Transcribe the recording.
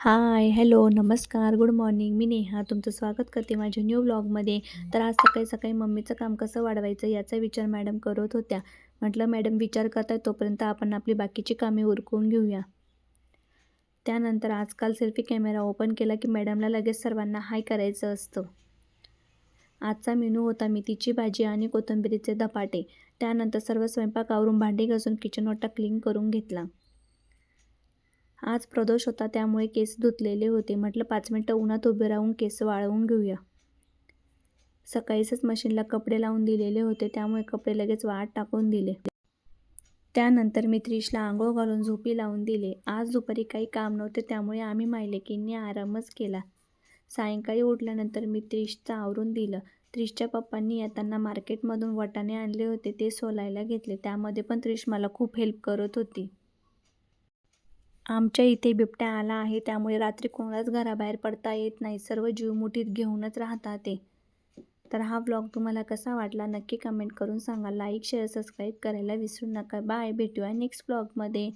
हाय, hello, नमस्कार, good morning. मी नेहा तुमचं स्वागत करते माझ्या न्यू व्लॉगमध्ये. तर आज सकाळी-सकाळी मम्मीचं काम कसं वाढवायचं याचा विचार मॅडम करत होत्या. म्हटलं मॅडम विचार करताय तोपर्यंत आपण आपली बाकीची कामे उरकून घेऊया. त्यानंतर आजकाल सेल्फी कॅमेरा ओपन केला की मॅडमला लगेच सर्वांना हाय करायचं असतं. आजचा मेनू होता मेथीची भाजी आणि कोथिंबीरीचे धपाटे. त्यानंतर सर्व स्वयंपाक आवरून भांडी घासून किचन ओटा क्लीन करून घेतला. आज प्रदोष होता त्यामुळे केस धुतलेले होते. म्हटलं 5 मिनिटं उन्हात उभे राहून केस वाळवून घेऊया. सकाळीच मशीनला कपडे लावून दिलेले होते त्यामुळे कपडे लगेच वाळत टाकून दिले. त्यानंतर मी त्रिशला आंघोळ घालून झोपी लावून दिले. आज दुपारी काही काम नव्हते त्यामुळे आम्ही मायलेकींनी आरामच केला. सायंकाळी उठल्यानंतर मी त्रिशचं आवरून दिलं. त्रिशच्या पप्पांनी येताना मार्केटमधून वाटाणे आणले होते ते सोलायला घेतले. त्यामध्ये पण त्रिश मला खूप हेल्प करत होती. आमच्या इथे बिबट्या आला आहे त्यामुळे रात्री कोणालाच घराबाहेर पडता येत नाही. सर्व जीव मुठीत घेऊनच राहतात ते. तर हा व्लॉग तुम्हाला कसा वाटला नक्की कमेंट करून सांगा. लाईक, शेअर, सबस्क्राईब करायला विसरू नका. बाय, भेटूया नेक्स्ट व्लॉगमध्ये.